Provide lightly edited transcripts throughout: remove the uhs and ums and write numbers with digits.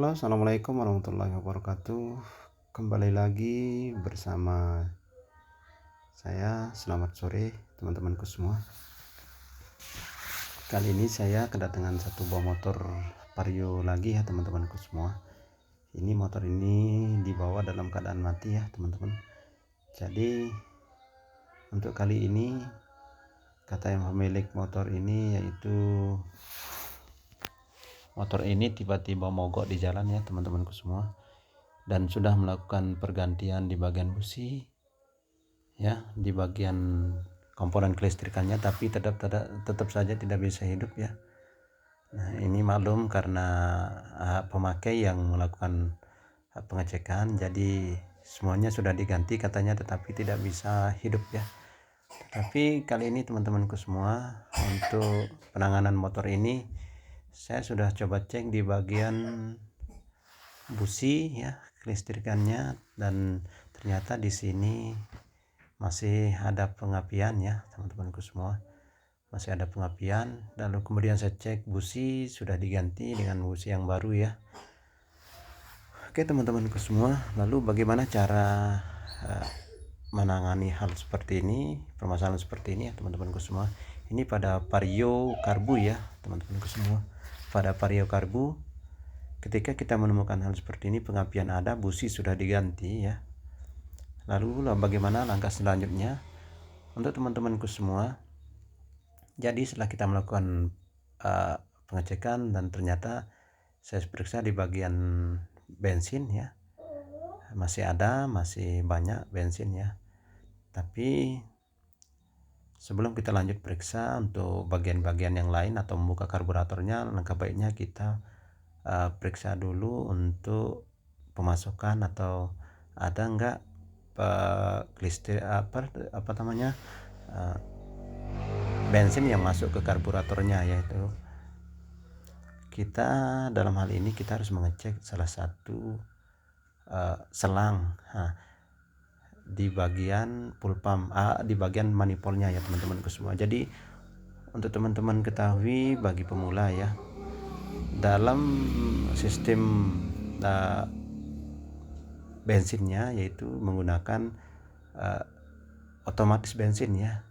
Halo, assalamualaikum warahmatullahi wabarakatuh. Kembali lagi bersama saya. Selamat sore, teman-temanku semua. Kali ini saya kedatangan satu buah motor Vario lagi ya, teman-temanku semua. Ini motor ini dibawa dalam keadaan mati ya, teman-teman. Jadi untuk kali ini kata yang pemilik motor ini yaitu motor ini tiba-tiba mogok di jalan ya, teman-temanku semua, dan sudah melakukan pergantian di bagian busi ya, di bagian komponen kelistrikannya, tapi tetap saja tidak bisa hidup ya. Nah, ini maklum karena pemakai yang melakukan pengecekan, jadi semuanya sudah diganti katanya, tetapi tidak bisa hidup ya. Tapi kali ini teman-temanku semua, untuk penanganan motor ini saya sudah coba cek di bagian busi ya, kelistrikannya, dan ternyata di sini masih ada pengapian ya, teman-temanku semua, masih ada pengapian. Lalu kemudian saya cek busi sudah diganti dengan busi yang baru ya. Oke teman-temanku semua, lalu bagaimana cara menangani hal seperti ini, permasalahan seperti ini ya, teman-temanku semua. Ini pada Vario karbu ya, teman-temanku semua. Pada Vario karbu, ketika kita menemukan hal seperti ini, pengapian ada, busi sudah diganti ya. Lalu bagaimana langkah selanjutnya untuk teman-temanku semua? Jadi setelah kita melakukan pengecekan dan ternyata saya periksa di bagian bensin ya, masih banyak bensin ya. Tapi sebelum kita lanjut periksa untuk bagian-bagian yang lain atau membuka karburatornya, langkah baiknya kita periksa dulu untuk pemasukan atau ada enggak bensin yang masuk ke karburatornya, yaitu kita dalam hal ini kita harus mengecek salah satu selang di bagian full pump, di bagian manifoldnya ya, teman-temanku semua. Jadi untuk teman-teman ketahui bagi pemula ya, dalam sistem bensinnya yaitu menggunakan otomatis bensin ya.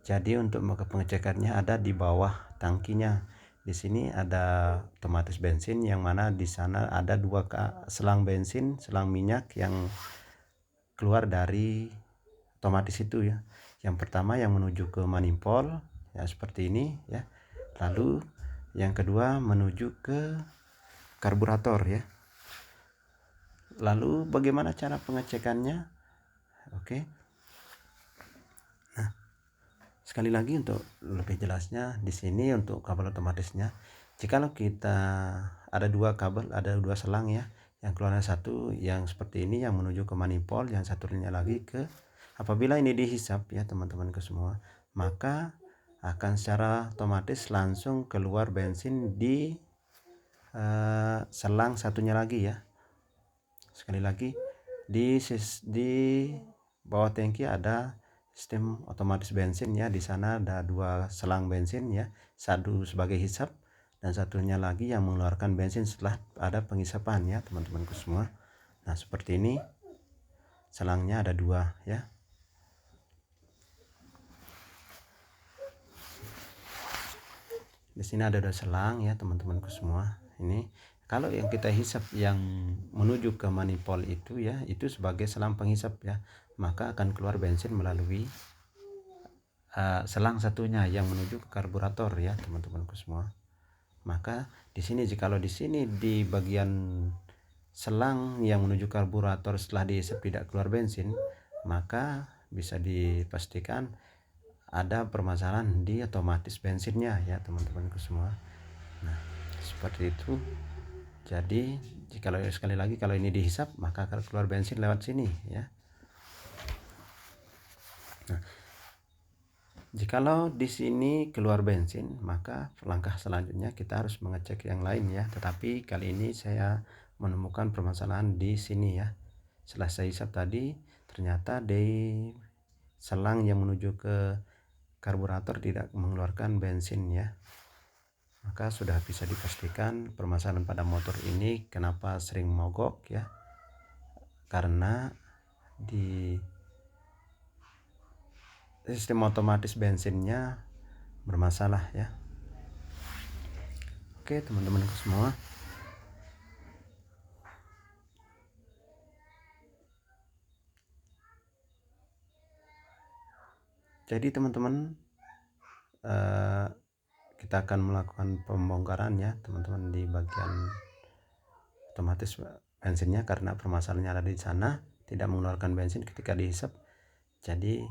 Jadi untuk pengecekannya ada di bawah tangkinya. Di sini ada otomatis bensin, yang mana di sana ada dua selang bensin, selang minyak yang keluar dari otomatis itu ya. Yang pertama yang menuju ke manifold ya, seperti ini ya. Lalu yang kedua menuju ke karburator ya. Lalu bagaimana cara pengecekannya? Oke. Nah, sekali lagi untuk lebih jelasnya, di sini untuk kabel otomatisnya, jikalau kita ada dua kabel, ada dua selang ya, yang keluarnya satu yang seperti ini yang menuju ke manifold, yang satunya lagi ke, apabila ini dihisap ya teman-teman ke semua, maka akan secara otomatis langsung keluar bensin di selang satunya lagi ya. Sekali lagi, di bawah tangki ada sistem otomatis bensin ya. Di sana ada dua selang bensin ya, satu sebagai hisap dan satunya lagi yang mengeluarkan bensin setelah ada penghisapan ya, teman-temanku semua. Nah, seperti ini selangnya ada dua ya. Di sini ada dua selang ya, teman-temanku semua. Ini kalau yang kita hisap yang menuju ke manifold itu ya, itu sebagai selang penghisap ya, maka akan keluar bensin melalui selang satunya yang menuju ke karburator ya, teman-temanku semua. Maka di sini, jikalau di sini di bagian selang yang menuju karburator setelah dihisap tidak keluar bensin, maka bisa dipastikan ada permasalahan di otomatis bensinnya ya, teman-temanku semua. Nah, seperti itu. Jadi jikalau sekali lagi kalau ini dihisap, maka akan keluar bensin lewat sini ya. Nah, jikalau di sini keluar bensin, maka langkah selanjutnya kita harus mengecek yang lain ya. Tetapi kali ini saya menemukan permasalahan di sini ya. Setelah saya hisap tadi, ternyata di selang yang menuju ke karburator tidak mengeluarkan bensin ya. maka sudah bisa dipastikan permasalahan pada motor ini kenapa sering mogok ya, karena di sistem otomatis bensinnya bermasalah ya. Oke teman-temanku semua, jadi teman-teman kita akan melakukan pembongkaran ya teman-teman di bagian otomatis bensinnya, karena permasalahannya ada di sana, tidak mengeluarkan bensin ketika dihisap. Jadi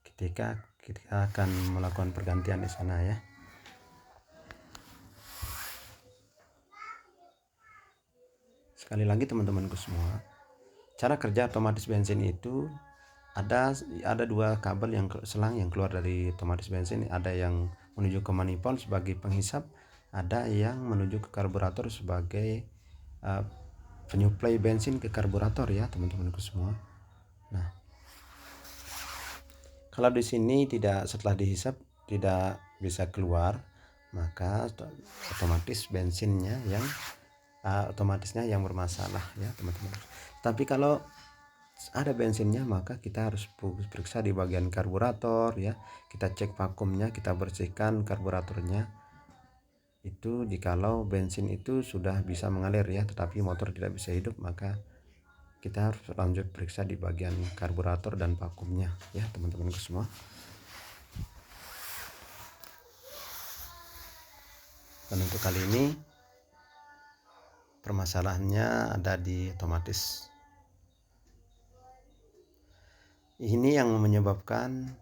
kita akan melakukan pergantian di sana ya. Sekali lagi teman-temanku semua, cara kerja otomatis bensin itu ada dua kabel yang selang yang keluar dari otomatis bensin, ada yang menuju ke manifold sebagai penghisap, ada yang menuju ke karburator sebagai penyuplai bensin ke karburator ya teman-temanku semua. Nah, kalau di sini setelah dihisap tidak bisa keluar, maka otomatis bensinnya yang otomatisnya yang bermasalah ya teman-teman. Tapi kalau ada bensinnya, maka kita harus periksa di bagian karburator ya, kita cek vakumnya, kita bersihkan karburatornya. Itu jikalau bensin itu sudah bisa mengalir ya, tetapi motor tidak bisa hidup, maka kita harus lanjut periksa di bagian karburator dan vakumnya ya teman-temanku semua. Dan untuk kali ini permasalahannya ada di otomatis. Ini yang menyebabkan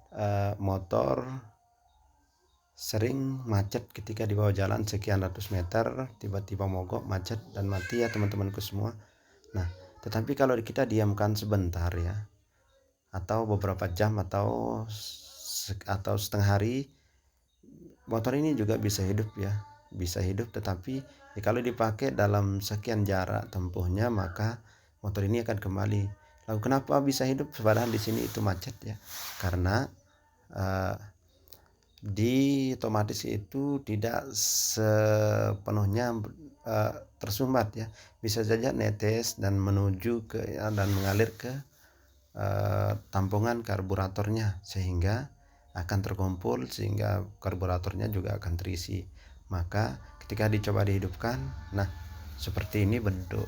motor sering macet ketika di bawah jalan sekian ratus meter, tiba-tiba mogok, macet dan mati ya teman-temanku semua. Nah, tetapi kalau kita diamkan sebentar ya, atau beberapa jam atau setengah hari, motor ini juga bisa hidup ya, bisa hidup. Tetapi ya, kalau dipakai dalam sekian jarak tempuhnya, maka motor ini akan kembali. Lalu kenapa bisa hidup padahal di sini itu macet ya? Karena di otomatis itu tidak sepenuhnya tersumbat ya, bisa saja netes dan menuju ke dan mengalir ke tampungan karburatornya, sehingga akan terkumpul, sehingga karburatornya juga akan terisi. Maka ketika dicoba dihidupkan, nah seperti ini bentuk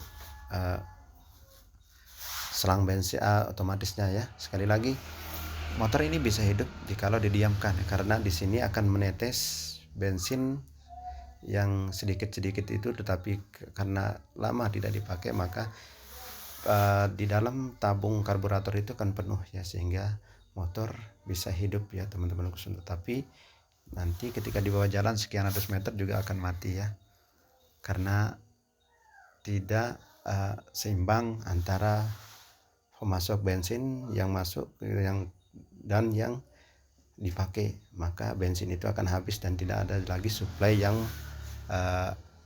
selang bensin otomatisnya ya. Sekali lagi, motor ini bisa hidup jikalau didiamkan, karena di sini akan menetes bensin yang sedikit-sedikit itu, tetapi karena lama tidak dipakai, maka di dalam tabung karburator itu akan penuh ya, sehingga motor bisa hidup ya teman-teman. Tapi nanti ketika di bawah jalan sekian ratus meter juga akan mati ya, karena tidak seimbang antara pemasok bensin yang masuk dan yang dipakai, maka bensin itu akan habis dan tidak ada lagi suplai yang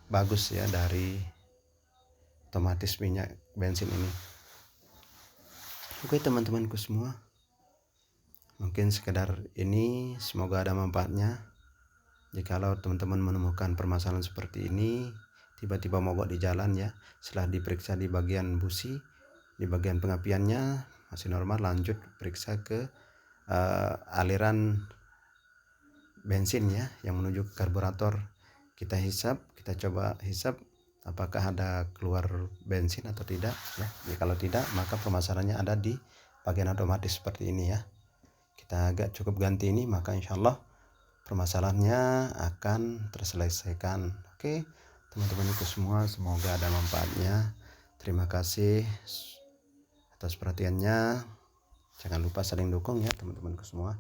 bagus ya dari otomatis minyak bensin ini. Oke teman-temanku semua, mungkin sekedar ini, semoga ada manfaatnya. Jikalau teman-teman menemukan permasalahan seperti ini, tiba-tiba mogok di jalan ya, setelah diperiksa di bagian busi, di bagian pengapiannya masih normal, lanjut periksa ke aliran bensin ya yang menuju ke karburator. Kita hisap, kita coba hisap apakah ada keluar bensin atau tidak ya. Kalau tidak, maka permasalahannya ada di bagian otomatis seperti ini ya. Kita agak cukup ganti ini, maka insyaallah permasalahannya akan terselesaikan. Oke teman-teman itu semua, semoga ada manfaatnya. Terima kasih atas perhatiannya. Jangan lupa saling dukung ya teman-temanku semua.